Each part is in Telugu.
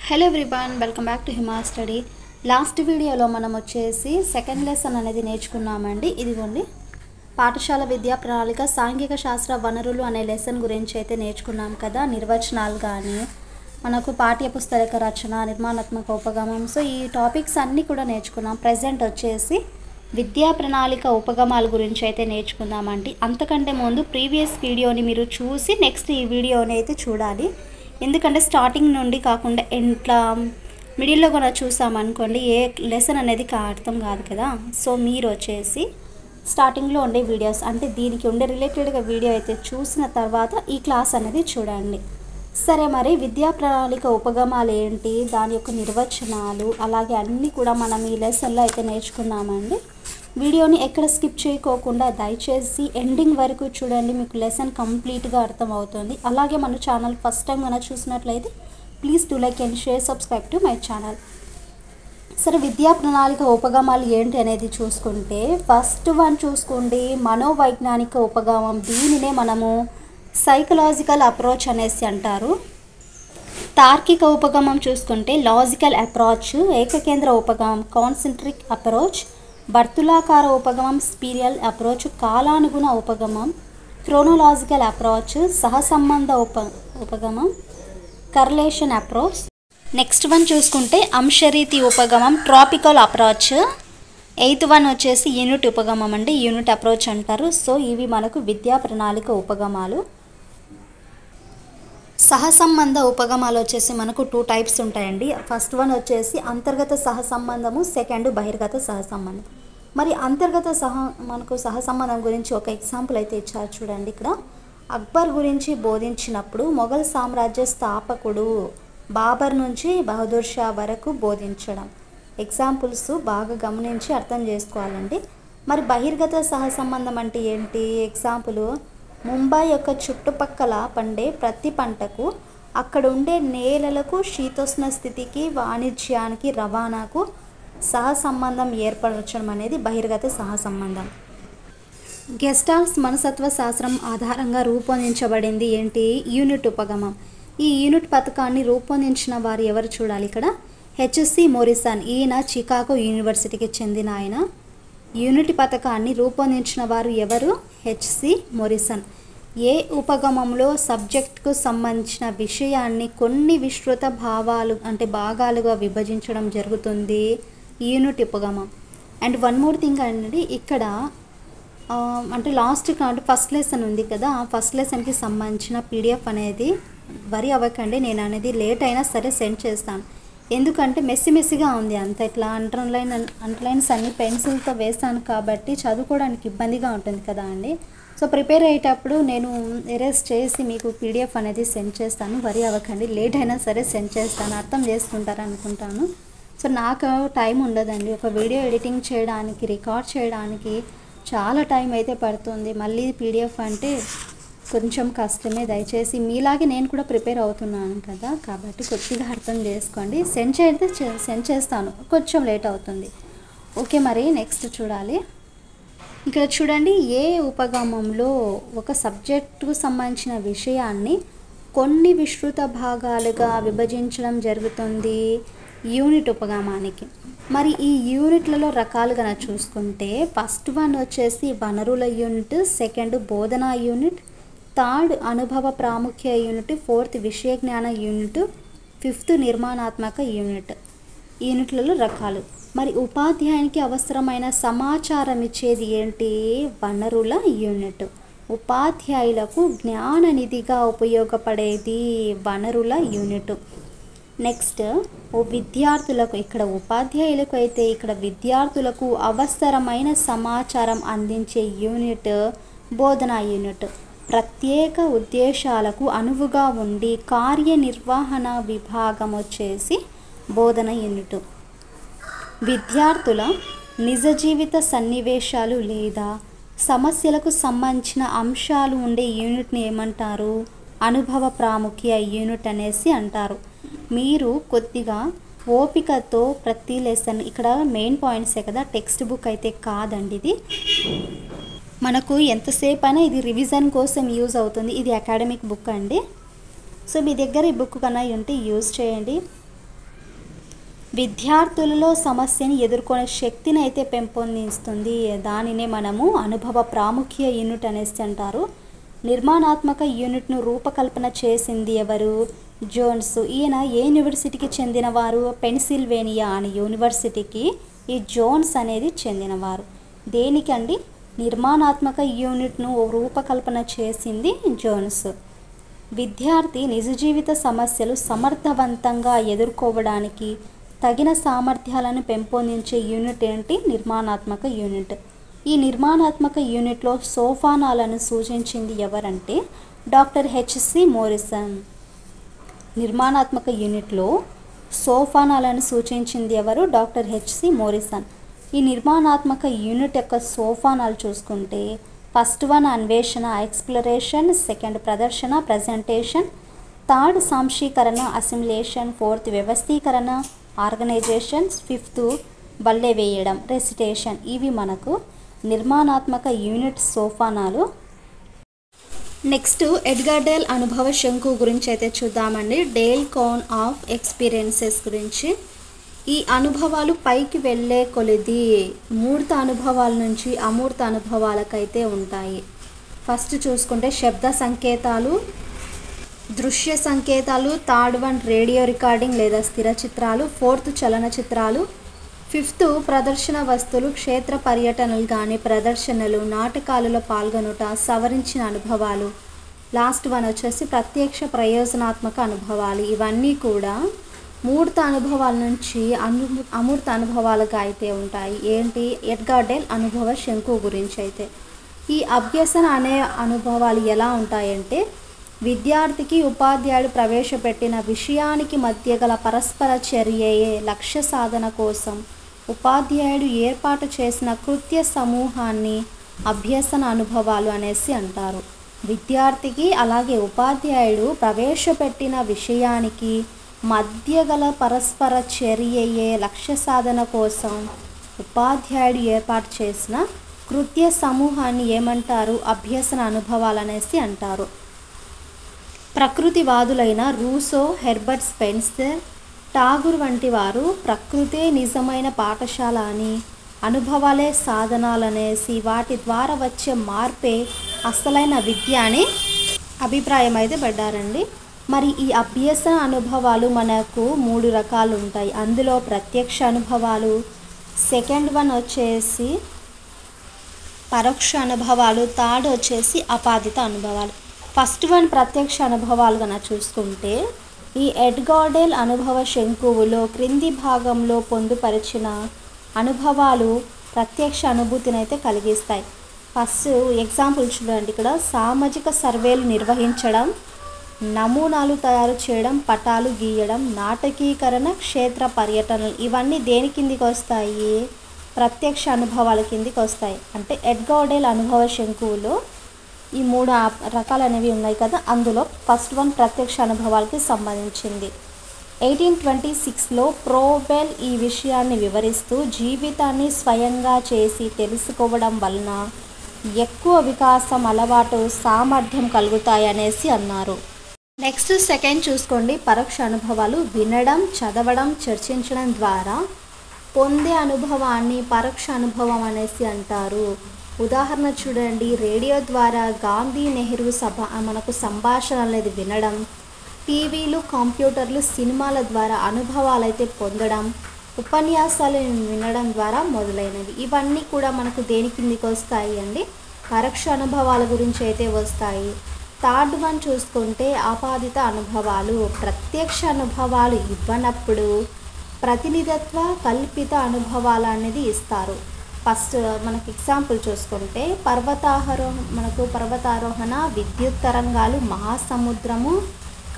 Hello everyone, welcome back to Hima study. Last వీడియోలో మనం వచ్చేసి సెకండ్ లెసన్ అనేది నేర్చుకున్నామండి. ఇదిగోండి, పాఠశాల విద్యా ప్రణాళిక సాంఘిక శాస్త్ర వనరులు అనే లెసన్ గురించి అయితే నేర్చుకున్నాం కదా. నిర్వచనాలు కానీ మనకు పాఠ్యపుస్తక రచన, నిర్మాణాత్మక ఉపగమం, సో ఈ టాపిక్స్ అన్నీ కూడా నేర్చుకున్నాం. ప్రజెంట్ వచ్చేసి విద్యా ప్రణాళిక ఉపగమాల గురించి అయితే నేర్చుకుందామండి. అంతకంటే ముందు ప్రీవియస్ వీడియోని మీరు చూసి నెక్స్ట్ ఈ వీడియోని అయితే చూడాలి. ఎందుకంటే స్టార్టింగ్ నుండి కాకుండా ఇట్లా మిడిల్లో కూడా చూసామనుకోండి ఏ లెసన్ అనేది అర్థం కాదు కదా. సో మీరు వచ్చేసి స్టార్టింగ్లో ఉండే వీడియోస్ అంటే దీనికి ఉండే రిలేటెడ్గా వీడియో అయితే చూసిన తర్వాత ఈ క్లాస్ అనేది చూడండి. సరే, మరి విద్యా ప్రణాళిక ఉపగమాలు ఏంటి, దాని యొక్క నిర్వచనాలు, అలాగే అన్నీ కూడా మనం ఈ లెసన్లో అయితే నేర్చుకున్నామండి. వీడియోని ఎక్కడ స్కిప్ చేయకోకుండా దయచేసి ఎండింగ్ వరకు చూడండి, మీకు లెసన్ కంప్లీట్గా అర్థమవుతుంది. అలాగే మన ఛానల్ ఫస్ట్ టైం కనుక చూసినట్లయితే please do like and share, subscribe to my channel. సరే, విద్యా ప్రణాళిక ఉపగమాలు ఏంటి అనేది చూసుకుంటే ఫస్ట్ వన్ చూసుకోండి, మనోవైజ్ఞానిక ఉపగమం. దీనినే మనము సైకలాజికల్ అప్రోచ్ అనేసి అంటారు. తార్కిక ఉపగమం చూసుకుంటే లాజికల్ అప్రోచ్, ఏకకేంద్ర ఉపగమం కాన్సెంట్రిక్ అప్రోచ్, వర్తులాకార ఉపగమం స్పిరియల్ అప్రోచ్, కాలానుగుణ ఉపగమం క్రోనోలాజికల్ అప్రోచ్, సహసంబంధ ఉపగమం కర్లేషన్ అప్రోచ్. నెక్స్ట్ వన్ చూసుకుంటే అంశరీతి ఉపగమం ట్రాపికల్ అప్రోచ్. ఎయిత్ వన్ వచ్చేసి యూనిట్ ఉపగమం అండి, యూనిట్ అప్రోచ్ అంటారు. సో ఇవి మనకు విద్యా ప్రణాళిక ఉపగమాలు. సహసంబంధ ఉపగమాలు వచ్చేసి మనకు 2 టైప్స్ ఉంటాయండి. ఫస్ట్ వన్ వచ్చేసి అంతర్గత సహసంబంధము, సెకండ్ బహిర్గత సహసంబంధం. మరి అంతర్గత మనకు సహసంబంధం గురించి ఒక ఎగ్జాంపుల్ అయితే ఇచ్చారు చూడండి. ఇక్కడ అక్బర్ గురించి బోధించినప్పుడు మొఘల్ సామ్రాజ్య స్థాపకుడు బాబర్ నుంచి బహదూర్ షా వరకు బోధించడం. ఎగ్జాంపుల్స్ బాగా గమనించి అర్థం చేసుకోవాలండి. మరి బహిర్గత సహసంబంధం అంటే ఏంటి? ఎగ్జాంపుల్, ముంబై యొక్క చుట్టుపక్కల పండే ప్రతి పంటకు, అక్కడ ఉండే నేలలకు, శీతోష్ణ స్థితికి, వాణిజ్యానికి, రవాణాకు సహసంబంధం ఏర్పరచడం అనేది బహిర్గత సహసంబంధం. గెస్టాల్స్ మనస్తత్వ శాస్త్రం ఆధారంగా రూపొందించబడింది ఏంటి? యూనిట్ ఉపగమం. ఈ యూనిట్ పథకాన్ని రూపొందించిన వారు ఎవరు చూడాలి ఇక్కడ? HC Morrison. ఈయన చికాగో యూనివర్సిటీకి చెందిన ఆయన. యూనిట్ పథకాన్ని రూపొందించిన వారు ఎవరు? HC Morrison. ఏ ఉపగమంలో సబ్జెక్ట్కు సంబంధించిన విషయాన్ని కొన్ని విస్తృత భాగాలుగా విభజించడం జరుగుతుంది? యూనిట్ ఉపగమం. అండ్ వన్ మోర్ థింగ్ అండి, ఇక్కడ అంటే లాస్ట్ అంటే ఫస్ట్ లెసన్ ఉంది కదా, ఆ ఫస్ట్ లెసన్కి సంబంధించిన పీడిఎఫ్ అనేది వరి అవ్వకండి, నేను అనేది లేట్ అయినా సరే సెండ్ చేస్తాను. ఎందుకంటే మెస్సిగా ఉంది అంత, ఇట్లా అండర్లైన్స్ అన్ని పెన్సిల్తో వేస్తాను కాబట్టి చదువుకోవడానికి ఇబ్బందిగా ఉంటుంది కదా అండి. సో ప్రిపేర్ అయ్యేటప్పుడు నేను ఎరేజ్ చేసి మీకు పీడిఎఫ్ అనేది సెండ్ చేస్తాను, వరి అవ్వకండి, లేట్ అయినా సరే సెండ్ చేస్తాను, అర్థం చేసుకుంటారు అనుకుంటాను. సో నాకు టైం ఉండదండి, ఒక వీడియో ఎడిటింగ్ చేయడానికి, రికార్డ్ చేయడానికి చాలా టైం అయితే పడుతుంది. మళ్ళీ పీడిఎఫ్ అంటే కొంచెం కష్టమే. దయచేసి మీలాగే నేను కూడా ప్రిపేర్ అవుతున్నాను కదా, కాబట్టి కొద్దిగా అర్థం చేసుకోండి. సెండ్ చేస్తాను, కొంచెం లేట్ అవుతుంది. ఓకే, మరి నెక్స్ట్ చూడాలి. ఇక్కడ చూడండి, ఏ ఉపగమంలో ఒక సబ్జెక్టుకు సంబంధించిన విషయాన్ని కొన్ని విస్తృత భాగాలుగా విభజించడం జరుగుతుంది? యూనిట్ ఉపగమానికి. మరి ఈ యూనిట్లలో రకాలుగా చూసుకుంటే ఫస్ట్ వన్ వచ్చేసి వనరుల యూనిట్, సెకండ్ బోధనా యూనిట్, థర్డ్ అనుభవ ప్రాముఖ్య యూనిట్, ఫోర్త్ విషయ జ్ఞాన యూనిట్, ఫిఫ్త్ నిర్మాణాత్మక యూనిట్. యూనిట్లలో రకాలు. మరి ఉపాధ్యాయునికి అవసరమైన సమాచారం ఇచ్చేది ఏంటి? వనరుల యూనిట్. ఉపాధ్యాయులకు జ్ఞాన నిధిగా ఉపయోగపడేది వనరుల యూనిట్. నెక్స్ట్ విద్యార్థులకు, ఇక్కడ ఉపాధ్యాయులకు అయితే ఇక్కడ విద్యార్థులకు అవసరమైన సమాచారం అందించే యూనిట్ బోధనా యూనిట్. ప్రత్యేక ఉద్దేశాలకు అనువుగా ఉండి కార్యనిర్వహణ విభాగం వచ్చేసి బోధన యూనిట్. విద్యార్థుల నిజ జీవిత సన్నివేశాలు లేదా సమస్యలకు సంబంధించిన అంశాలు ఉండే యూనిట్ని ఏమంటారు? అనుభవ ప్రాముఖ్య యూనిట్ అనేసి అంటారు. మీరు కొద్దిగా ఓపికతో ప్రతి లెసన్, ఇక్కడ మెయిన్ పాయింట్సే కదా, టెక్స్ట్ బుక్ అయితే కాదండి ఇది. మనకు ఎంతసేపు అయినా ఇది రివిజన్ కోసం యూజ్ అవుతుంది. ఇది అకాడమిక్ బుక్ అండి. సో మీ దగ్గర ఈ బుక్ కన్నా ఉంటే యూజ్ చేయండి. విద్యార్థులలో సమస్యని ఎదుర్కొనే శక్తిని అయితే పెంపొందిస్తుంది. దానినే మనము అనుభవ ప్రాముఖ్య యూనిట్ అనేసి అంటారు. నిర్మాణాత్మక యూనిట్ను రూపకల్పన చేసింది ఎవరు? జోన్స్. ఈయన ఏ యూనివర్సిటీకి చెందినవారు? పెన్సిల్వేనియా అనే యూనివర్సిటీకి ఈ జోన్స్ అనేది చెందినవారు. దేనికండి? నిర్మాణాత్మక యూనిట్ను రూపకల్పన చేసింది జోన్స్. విద్యార్థి నిజ జీవిత సమస్యలు సమర్థవంతంగా ఎదుర్కోవడానికి తగిన సామర్థ్యాలను పెంపొందించే యూనిట్ ఏంటి? నిర్మాణాత్మక యూనిట్. ఈ నిర్మాణాత్మక యూనిట్లో సోపానాలను సూచించింది ఎవరంటే డాక్టర్ హెచ్సి మోరిసన్. నిర్మాణాత్మక యూనిట్లో సోపానాలను సూచించింది ఎవరు? Doctor HC Morrison. ఈ నిర్మాణాత్మక యూనిట్ యొక్క సోపానాలు చూసుకుంటే ఫస్ట్ వన్ అన్వేషణ ఎక్స్ప్లోరేషన్, సెకండ్ ప్రదర్శన ప్రజెంటేషన్, థర్డ్ సాంశీకరణ అసిమిలేషన్, ఫోర్త్ వ్యవస్థీకరణ ఆర్గనైజేషన్, ఫిఫ్త్ బల్లె వేయడం రెసిటేషన్. ఇవి మనకు నిర్మాణాత్మక యూనిట్ సోపానాలు. నెక్స్ట్ ఎడ్గర్ డేల్ అనుభవ శంకు గురించి అయితే చూద్దామండి. డేల్ కోన్ ఆఫ్ ఎక్స్పీరియన్సెస్ గురించి. ఈ అనుభవాలు పైకి వెళ్ళే కొలిది మూర్త అనుభవాల నుంచి అమూర్త అనుభవాలకైతే ఉంటాయి. ఫస్ట్ చూసుకుంటే శబ్ద సంకేతాలు, దృశ్య సంకేతాలు, థర్డ్ వన్ రేడియో రికార్డింగ్ లేదా స్థిర చిత్రాలు, ఫోర్త్ చలనచిత్రాలు, ఫిఫ్త్ ప్రదర్శన వస్తువులు, క్షేత్ర పర్యటనలు కానీ ప్రదర్శనలు, నాటకాలలో పాల్గొనుట, సవరించిన అనుభవాలు, లాస్ట్ వన్ వచ్చేసి ప్రత్యక్ష ప్రయోజనాత్మక అనుభవాలు. ఇవన్నీ కూడా మూర్త అనుభవాల నుంచి అమూర్త అనుభవాలుగా అయితే ఉంటాయి. ఏంటి? ఎడ్గర్ డేల్ అనుభవ శంకు గురించి అయితే ఈ అభ్యసన అనే అనుభవాలు ఎలా ఉంటాయంటే విద్యార్థికి ఉపాధ్యాయుడు ప్రవేశపెట్టిన విషయానికి మధ్య గల పరస్పర చర్యయే లక్ష్య సాధన కోసం ఉపాధ్యాయుడు ఏర్పాటు చేసిన కృత్య సమూహాన్ని అభ్యసన అనుభవాలు అనేసి అంటారు. విద్యార్థికి అలాగే ఉపాధ్యాయుడు ప్రవేశపెట్టిన విషయానికి మధ్య గల పరస్పర చర్యయే లక్ష్య సాధన కోసం ఉపాధ్యాయుడు ఏర్పాటు చేసిన కృత్య సమూహాన్ని ఏమంటారు? అభ్యసన అనుభవాలు అనేసి అంటారు. ప్రకృతివాదులైన రూసో, హెర్బర్ట్ స్పెన్సర్, టాగూర్ వంటి వారు ప్రకృతే నిజమైన పాఠశాల అని, అనుభవాలే సాధనాలనేసి వాటి ద్వారా వచ్చే మార్పే అసలైన విద్య అని అభిప్రాయం అయితే పడ్డారండి. మరి ఈ అభ్యసన అనుభవాలు మనకు 3 రకాలు ఉంటాయి. అందులో ప్రత్యక్ష అనుభవాలు, సెకండ్ వన్ వచ్చేసి పరోక్ష అనుభవాలు, థర్డ్ వచ్చేసి అపాదిత అనుభవాలు. ఫస్ట్ వన్ ప్రత్యక్ష అనుభవాలు కన్నా చూసుకుంటే ఈ ఎడ్గర్ డేల్ అనుభవ శంకువులో క్రింది భాగంలో పొందుపరిచిన అనుభవాలు ప్రత్యక్ష అనుభూతిని అయితే కలిగిస్తాయి. ఫస్ట్ ఎగ్జాంపుల్ చూడండి. ఇక్కడ సామాజిక సర్వేలు నిర్వహించడం, నమూనాలు తయారు చేయడం, పటాలు గీయడం, నాటకీకరణ, క్షేత్ర పర్యటనలు ఇవన్నీ దేని కిందికి వస్తాయి? ప్రత్యక్ష అనుభవాల కిందికి వస్తాయి. అంటే ఎడ్గర్ డేల్ అనుభవ శంకువులో ఈ 3 రకాలు అనేవి ఉన్నాయి కదా, అందులో ఫస్ట్ వన్ ప్రత్యక్ష అనుభవాలకి సంబంధించింది. 1826లో ప్రోబెల్ ఈ విషయాన్ని వివరిస్తూ జీవితాన్ని స్వయంగా చేసి తెలుసుకోవడం వలన ఎక్కువ వికాసం, అలవాటు, సామర్థ్యం కలుగుతాయి అనేసి అన్నారు. నెక్స్ట్ సెకండ్ చూసుకోండి. పరోక్ష అనుభవాలు వినడం, చదవడం, చర్చించడం ద్వారా పొందే అనుభవాన్ని పరోక్ష అనుభవం అనేసి అంటారు. ఉదాహరణ చూడండి. రేడియో ద్వారా గాంధీ నెహ్రూ సభ మనకు సంభాషణ అనేది వినడం, టీవీలు, కంప్యూటర్లు, సినిమాల ద్వారా అనుభవాలు అయితే పొందడం, ఉపన్యాసాలు వినడం ద్వారా మొదలైనవి. ఇవన్నీ కూడా మనకు దేని కిందికి వస్తాయి అండి? పరోక్ష అనుభవాల గురించి అయితే వస్తాయి. థర్డ్ వన్ చూసుకుంటే ఆపాదిత అనుభవాలు. ప్రత్యక్ష అనుభవాలు ఇవ్వనప్పుడు ప్రతినిధత్వ కల్పిత అనుభవాలు అనేది ఇస్తారు. ఫస్ట్ మనకి ఎగ్జాంపుల్ చూసుకుంటే పర్వతారోహణ, విద్యుత్ తరంగాలు, మహాసముద్రము,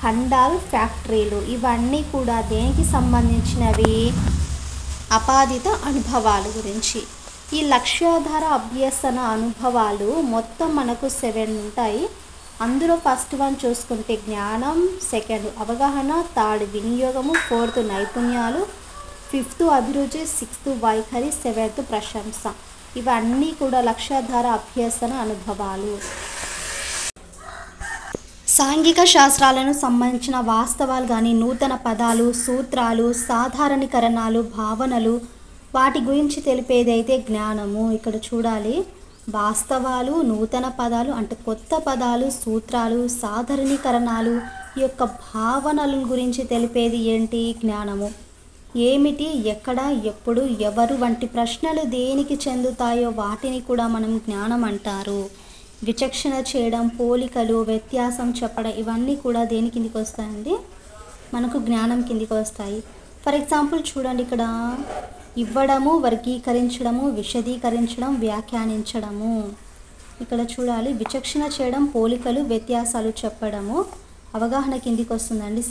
ఖండాలు, ఫ్యాక్టరీలు ఇవన్నీ కూడా దేనికి సంబంధించినవి? అపాదిత అనుభవాల గురించి. ఈ లక్ష్యాధార అభ్యసన అనుభవాలు మొత్తం మనకు 7 ఉంటాయి. అందులో ఫస్ట్ వన్ చూసుకుంటే జ్ఞానం, సెకండ్ అవగాహన, థర్డ్ వినియోగము, ఫోర్త్ నైపుణ్యాలు, ఫిఫ్త్ అభిరుచి, సిక్స్త్ వైఖరి, సెవెంత్ ప్రశంస. ఇవన్నీ కూడా లక్ష్యాధార అభ్యసన అనుభవాలు. సాంఘిక శాస్త్రాలను సంబంధించిన వాస్తవాలు కానీ నూతన పదాలు, సూత్రాలు, సాధారణీకరణాలు, భావనలు వాటి గురించి తెలిపేదైతే జ్ఞానము. ఇక్కడ చూడాలి, వాస్తవాలు, నూతన పదాలు అంటే కొత్త పదాలు, సూత్రాలు, సాధారణీకరణాలు, ఈ యొక్క భావనల గురించి తెలిపేది ఏంటి? జ్ఞానము. ఏమిటి, ఎక్కడ, ఎప్పుడు, ఎవరు వంటి ప్రశ్నలు దేనికి చెందుతాయో వాటిని కూడా మనం జ్ఞానం అంటారు. విచక్షణ చేయడం, పోలికలు, వ్యత్యాసం చెప్పడం ఇవన్నీ కూడా దేని కిందికి వస్తాయండి? మనకు జ్ఞానం కిందికి వస్తాయి. ఫర్ ఎగ్జాంపుల్ చూడండి, ఇక్కడ ఇవ్వడము, వర్గీకరించడము, విశదీకరించడం, వ్యాఖ్యానించడము. ఇక్కడ చూడాలి, విచక్షణ చేయడం, పోలికలు, వ్యత్యాసాలు చెప్పడము అవగాహన కిందికి వస్తుందండి.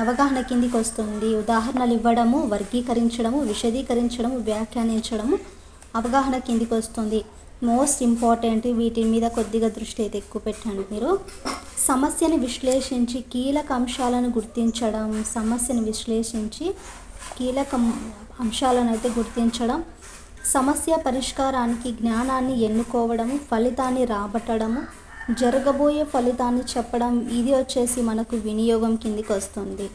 అవగాహన కిందికి వస్తుంది. ఉదాహరణలు ఇవ్వడము, వర్గీకరించడము, విశదీకరించడము, వ్యాఖ్యానించడము అవగాహన కిందికి వస్తుంది. మోస్ట్ ఇంపార్టెంట్, వీటి మీద కొద్దిగా దృష్టి అయితే ఎక్కువ పెట్టండి మీరు. సమస్యను విశ్లేషించి కీలక అంశాలను గుర్తించడం, సమస్యను విశ్లేషించి కీలక అంశాలను అయితే గుర్తించడం, సమస్య పరిష్కారానికి జ్ఞానాన్ని ఎన్నుకోవడము, ఫలితాన్ని రాబట్టడము, జరగబోయే ఫలితాన్ని చెప్పడం, ఇది వచ్చేసి మనకు వినియోగం కిందికి వస్తుంది.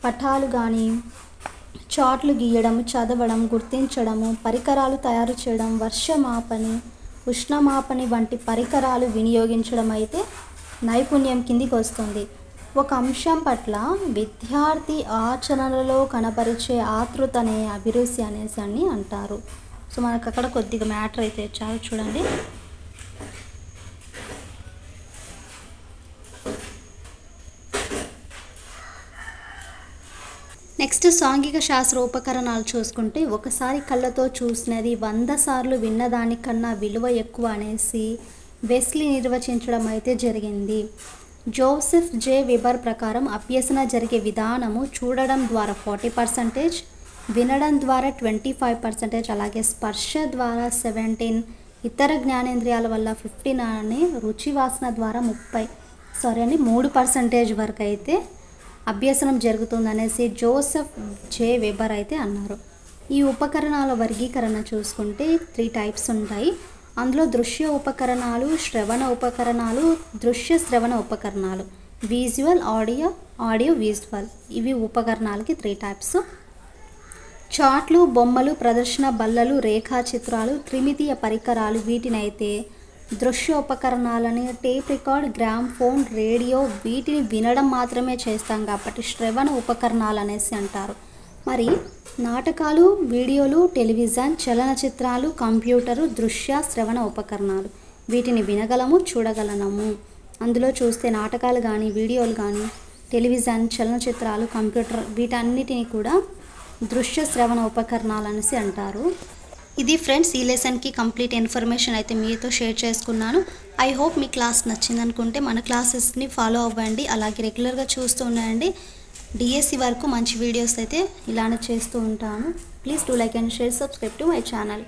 పటాలు కానీ చార్ట్లు గీయడం, చదవడం, గుర్తించడము, పరికరాలు తయారు చేయడం, వర్షమాపని, ఉష్ణమాపని వంటి పరికరాలు వినియోగించడం అయితే నైపుణ్యం కిందికి వస్తుంది. ఒక అంశం పట్ల విద్యార్థి ఆచరణలో కనబరిచే ఆతృతనే అభిరుచి అనేసి అని అంటారు. సో మనకు అక్కడ కొద్దిగా మ్యాటర్ అయితే చాలా చూడండి. నెక్స్ట్ సాంఘిక శాస్త్ర ఉపకరణాలు చూసుకుంటే, ఒకసారి కళ్ళతో చూసినది 100 సార్లు విన్నదానికన్నా విలువ ఎక్కువ అనేసి వెస్లీ నిర్వచించడం అయితే జరిగింది. జోసెఫ్ జే వెబర్ ప్రకారం అభ్యసన జరిగే విధానము చూడడం ద్వారా 40%, వినడం ద్వారా 25%, అలాగే స్పర్శ ద్వారా 17, ఇతర జ్ఞానేంద్రియాల వల్ల 15 అని, రుచి వాసన ద్వారా 3% వరకు అయితే అభ్యసనం జరుగుతుందనేసి జోసెఫ్ జే వెబర్ అయితే అన్నారు. ఈ ఉపకరణాల వర్గీకరణ చూసుకుంటే 3 టైప్స్ ఉంటాయి. అందులో దృశ్య ఉపకరణాలు, శ్రవణ ఉపకరణాలు, దృశ్య శ్రవణ ఉపకరణాలు, విజువల్, ఆడియో విజువల్, ఇవి ఉపకరణాలకి 3 టైప్స్. చార్ట్లు, బొమ్మలు, ప్రదర్శన బల్లలు, రేఖాచిత్రాలు, త్రిమితీయ పరికరాలు వీటినైతే దృశ్య ఉపకరణాలని, tape record, gramophone, radio వీటిని వినడం మాత్రమే చేస్తాం కాబట్టి శ్రవణ ఉపకరణాలు అనేసి అంటారు. మరి నాటకాలు, వీడియోలు, టెలివిజన్, చలనచిత్రాలు, కంప్యూటరు దృశ్య శ్రవణ ఉపకరణాలు, వీటిని వినగలము, చూడగలము. అందులో చూస్తే నాటకాలు కానీ, వీడియోలు కానీ, టెలివిజన్, చలనచిత్రాలు, కంప్యూటర్ వీటన్నిటిని కూడా దృశ్య శ్రవణ ఉపకరణాలు అనేసి అంటారు. ఇది ఫ్రెండ్స్, ఈ లెసన్కి కంప్లీట్ ఇన్ఫర్మేషన్ అయితే మీతో షేర్ చేసుకున్నాను. ఐ హోప్ మీ క్లాస్ నచ్చింది అనుకుంటే మన క్లాసెస్ని ఫాలో అవ్వండి, అలాగే రెగ్యులర్గా చూస్తూ ఉండండి. డిఎస్సి వరకు మంచి వీడియోస్ అయితే ఇలానే చేస్తూ ఉంటాను. Please do like and share, subscribe to my channel.